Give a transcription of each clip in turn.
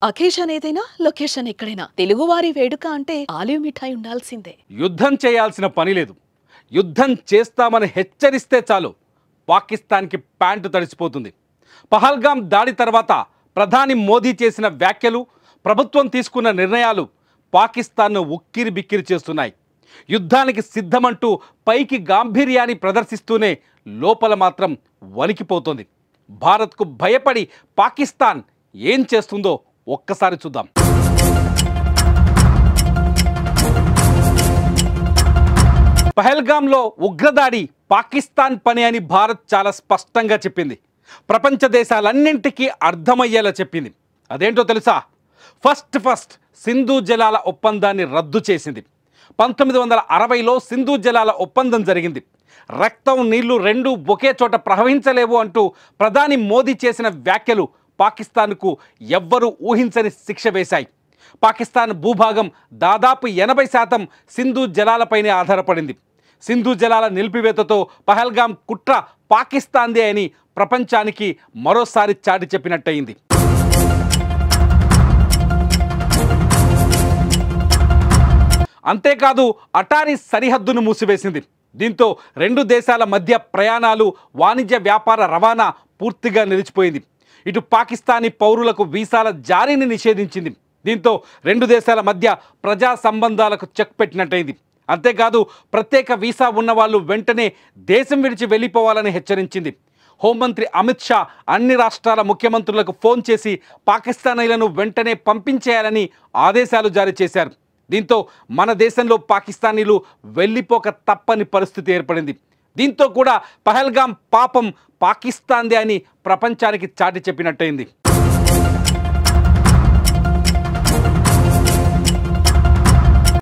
Occasion ఏదైనా location ఎక్కడైనా తెలుగువారి వేడుక అంటే ఆలివ్ మిఠాయి ఉండాల్సిందే. యుద్ధం చేయాల్సిన పని లేదు. యుద్ధం చేస్తామని హెచ్చరిస్తే చాలు పాకిస్తాన్కి ప్యాంటు తడిసిపోతుంది. పహల్గామ్ దాడి తర్వాత ప్రధాని మోదీ చేసిన వ్యాఖ్యలు, ప్రభుత్వం తీసుకున్న నిర్ణయాలు పాకిస్తాన్ను ఉక్కిరి బిక్కిరి చేస్తున్నాయి. యుద్ధానికి సిద్ధమంటూ పైకి గాంభీర్యాన్ని ప్రదర్శిస్తూనే లోపల మాత్రం వణికిపోతుంది. భారత్కు భయపడి పాకిస్తాన్ ఏం చేస్తుందో ఒక్కసారి చూద్దాం. పహల్గామ్లో ఉగ్రదాడి పాకిస్తాన్ పని అని భారత్ చాలా స్పష్టంగా చెప్పింది. ప్రపంచ దేశాలన్నింటికీ అర్థమయ్యేలా చెప్పింది. అదేంటో తెలుసా? ఫస్ట్ సింధు జలాల ఒప్పందాన్ని రద్దు చేసింది. 1960లో సింధు జలాల ఒప్పందం జరిగింది. రక్తం నీళ్లు రెండూ ఒకే చోట ప్రవహించలేవు అంటూ ప్రధాని మోదీ చేసిన వ్యాఖ్యలు పాకిస్తాన్కు ఎవ్వరూ ఊహించని శిక్ష వేశాయి. పాకిస్తాన్ భూభాగం దాదాపు 80% సింధు జలాలపైనే ఆధారపడింది. సింధు జలాల నిలిపివేతతో పహల్గామ్ కుట్ర పాకిస్తాన్దే అని ప్రపంచానికి మరోసారి చాటి చెప్పినట్టయింది. అంతేకాదు అటారీ సరిహద్దును మూసివేసింది. దీంతో రెండు దేశాల మధ్య ప్రయాణాలు, వాణిజ్య వ్యాపార రవాణా పూర్తిగా నిలిచిపోయింది. ఇటు పాకిస్తానీ పౌరులకు వీసాల జారీని నిషేధించింది. దీంతో రెండు దేశాల మధ్య ప్రజా సంబంధాలకు చెక్ పెట్టినట్టయింది. అంతేకాదు ప్రత్యేక వీసా ఉన్నవాళ్ళు వెంటనే దేశం విడిచి వెళ్ళిపోవాలని హెచ్చరించింది. హోంమంత్రి అమిత్ షా అన్ని రాష్ట్రాల ముఖ్యమంత్రులకు ఫోన్ చేసి పాకిస్తానీలను వెంటనే పంపించేయాలని ఆదేశాలు జారీ చేశారు. దీంతో మన దేశంలో పాకిస్తానీలు వెళ్ళిపోక తప్పని పరిస్థితి ఏర్పడింది. దీంతో కూడా పహల్గామ్ పాపం పాకిస్తాన్దే అని ప్రపంచానికి చాటి చెప్పినట్టయింది.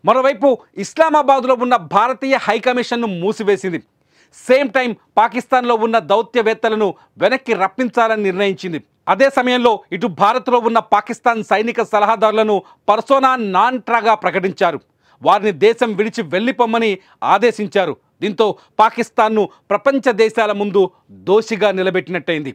మరోవైపు ఇస్లామాబాద్లో ఉన్న భారతీయ హైకమిషన్ను మూసివేసింది. సేమ్ టైం పాకిస్తాన్లో ఉన్న దౌత్యవేత్తలను వెనక్కి రప్పించాలని నిర్ణయించింది. అదే సమయంలో ఇటు భారత్లో ఉన్న పాకిస్తాన్ సైనిక సలహాదారులను పర్సోనా నాన్ ట్రాగా ప్రకటించారు. వారిని దేశం విడిచి వెళ్ళిపోమ్మని ఆదేశించారు. దీంతో పాకిస్తాన్ను ప్రపంచ దేశాల ముందు దోషిగా నిలబెట్టినట్టయింది.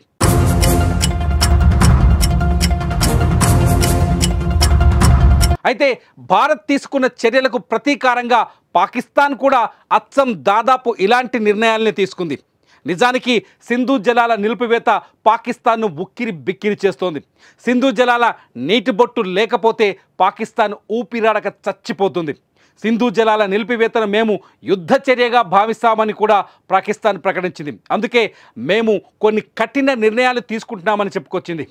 అయితే భారత్ తీసుకున్న చర్యలకు ప్రతీకారంగా పాకిస్తాన్ కూడా అచ్చం దాదాపు ఇలాంటి నిర్ణయాలనే తీసుకుంది. నిజానికి సింధు జలాల నిలిపివేత పాకిస్తాన్ను ఉక్కిరి బిక్కిరి చేస్తోంది. సింధు జలాల నీటి బొట్టు లేకపోతే పాకిస్తాన్ ఊపిరాడక చచ్చిపోతుంది. సింధు జలాల నిలిపివేతను మేము యుద్ధ చర్యగా భావిస్తామని కూడా పాకిస్తాన్ ప్రకటించింది. అందుకే మేము కొన్ని కఠిన నిర్ణయాలు తీసుకుంటున్నామని చెప్పుకొచ్చింది.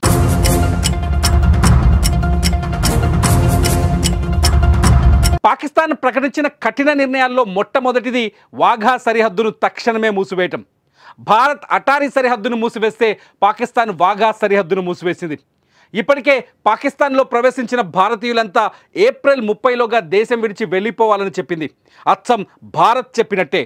పాకిస్తాన్ ప్రకటించిన కఠిన నిర్ణయాల్లో మొట్టమొదటిది వాఘా సరిహద్దును తక్షణమే మూసివేయటం. భారత్ అటారీ సరిహద్దును మూసివేస్తే పాకిస్తాన్ వాఘా సరిహద్దును మూసివేసింది. ఇప్పటికే పాకిస్తాన్లో ప్రవేశించిన భారతీయులంతా ఏప్రిల్ 30లోగా దేశం విడిచి వెళ్ళిపోవాలని చెప్పింది. అచ్చం భారత్ చెప్పినట్టే.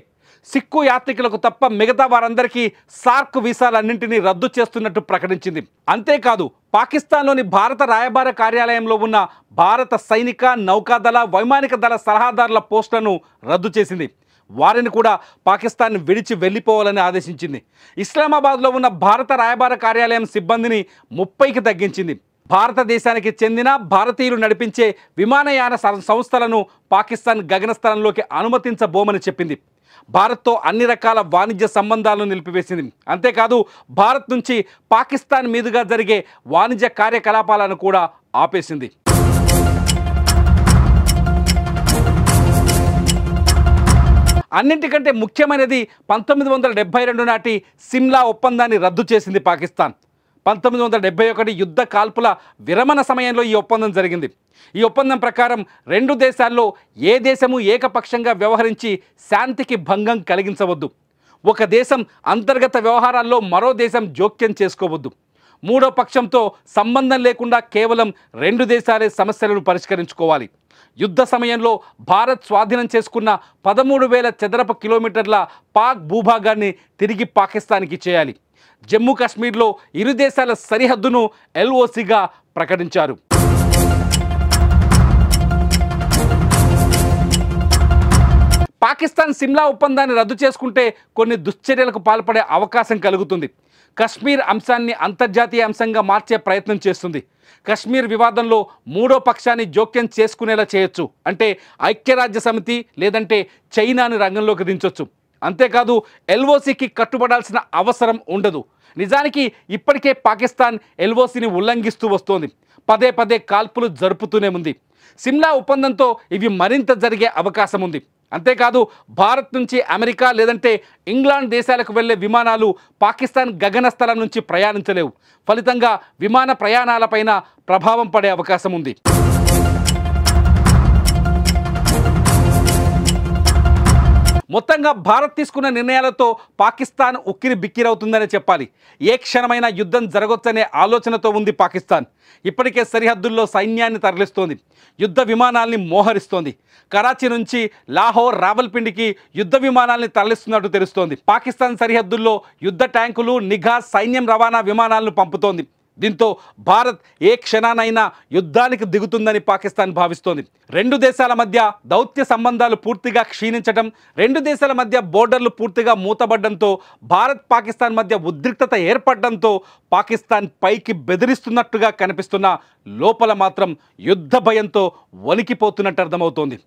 సిక్కు యాత్రికులకు తప్ప మిగతా వారందరికీ సార్క్ వీసాలన్నింటినీ రద్దు చేస్తున్నట్టు ప్రకటించింది. అంతేకాదు పాకిస్తాన్లోని భారత రాయబార కార్యాలయంలో ఉన్న భారత సైనిక, నౌకాదళ, వైమానిక దళ సలహాదారుల పోస్టులను రద్దు చేసింది. వారిని కూడా పాకిస్తాన్ విడిచి వెళ్ళిపోవాలని ఆదేశించింది. ఇస్లామాబాద్లో ఉన్న భారత రాయబార కార్యాలయం సిబ్బందిని 30కి తగ్గించింది. భారతదేశానికి చెందిన భారతీయులు నడిపించే విమానయాన సంస్థలను పాకిస్తాన్ గగనస్థలంలోకి అనుమతించబోమని చెప్పింది. భారత్తో అన్ని రకాల వాణిజ్య సంబంధాలను నిలిపివేసింది. అంతేకాదు భారత్ నుంచి పాకిస్తాన్ మీదుగా జరిగే వాణిజ్య కార్యకలాపాలను కూడా ఆపేసింది. అన్నింటికంటే ముఖ్యమైనది 1972 నాటి సిమ్లా ఒప్పందాన్ని రద్దు చేసింది పాకిస్తాన్. 1971 యుద్ధ కాల్పుల విరమణ సమయంలో ఈ ఒప్పందం జరిగింది. ఈ ఒప్పందం ప్రకారం రెండు దేశాల్లో ఏ దేశము ఏకపక్షంగా వ్యవహరించి శాంతికి భంగం కలిగించవద్దు. ఒక దేశం అంతర్గత వ్యవహారాల్లో మరో దేశం జోక్యం చేసుకోవద్దు. మూడో పక్షంతో సంబంధం లేకుండా కేవలం రెండు దేశాలే సమస్యలను పరిష్కరించుకోవాలి. యుద్ధ సమయంలో భారత్ స్వాధీనం చేసుకున్న 13,000 చదరపు కిలోమీటర్ల పాక్ భూభాగాన్ని తిరిగి పాకిస్తాన్కి చేయాలి. జమ్మూ కాశ్మీర్లో ఇరు దేశాల సరిహద్దును LOCగా ప్రకటించారు. పాకిస్తాన్ సిమ్లా ఒప్పందాన్ని రద్దు చేసుకుంటే కొన్ని దుశ్చర్యలకు పాల్పడే అవకాశం కలుగుతుంది. కశ్మీర్ అంశాన్ని అంతర్జాతీయ అంశంగా మార్చే ప్రయత్నం చేస్తుంది. కశ్మీర్ వివాదంలో మూడో పక్షాన్ని జోక్యం చేసుకునేలా చేయొచ్చు. అంటే ఐక్యరాజ్య సమితి లేదంటే చైనాని రంగంలోకి దించొచ్చు. అంతేకాదు ఎల్ఓసికి కట్టుబడాల్సిన అవసరం ఉండదు. నిజానికి ఇప్పటికే పాకిస్తాన్ ఎల్ఓసిని ఉల్లంఘిస్తూ వస్తోంది. పదే పదే కాల్పులు జరుపుతూనే ఉంది. సిమ్లా ఒప్పందంతో ఇవి మరింత జరిగే అవకాశం ఉంది. అంతేకాదు భారత్ నుంచి అమెరికా లేదంటే ఇంగ్లాండ్ దేశాలకు వెళ్లే విమానాలు పాకిస్తాన్ గగన స్థలం నుంచి ప్రయాణించలేవు. ఫలితంగా విమాన ప్రయాణాలపైన ప్రభావం పడే అవకాశం ఉంది. మొత్తంగా భారత్ తీసుకున్న నిర్ణయాలతో పాకిస్తాన్ ఉక్కిరి బిక్కిరవుతుందనే చెప్పాలి. ఏ క్షణమైన యుద్ధం జరగొచ్చనే ఆలోచనతో ఉంది పాకిస్తాన్. ఇప్పటికే సరిహద్దుల్లో సైన్యాన్ని తరలిస్తోంది. యుద్ధ విమానాల్ని మోహరిస్తోంది. కరాచీ నుంచి లాహోర్, రావల్పిండికి యుద్ధ విమానాల్ని తరలిస్తున్నట్టు తెలుస్తోంది. పాకిస్తాన్ సరిహద్దుల్లో యుద్ధ ట్యాంకులు, నిఘా, సైన్యం రవాణా విమానాలను పంపుతోంది. దీంతో భారత్ ఏ క్షణానైనా యుద్ధానికి దిగుతుందని పాకిస్తాన్ భావిస్తోంది. రెండు దేశాల మధ్య దౌత్య సంబంధాలు పూర్తిగా క్షీణించడం, రెండు దేశాల మధ్య బోర్డర్లు పూర్తిగా మూతబడ్డంతో భారత్ పాకిస్తాన్ మధ్య ఉద్రిక్తత ఏర్పడడంతో పాకిస్తాన్ పైకి బెదిరిస్తున్నట్టుగా కనిపిస్తున్న లోపల మాత్రం యుద్ధ భయంతో వణికిపోతున్నట్టు అర్థమవుతోంది.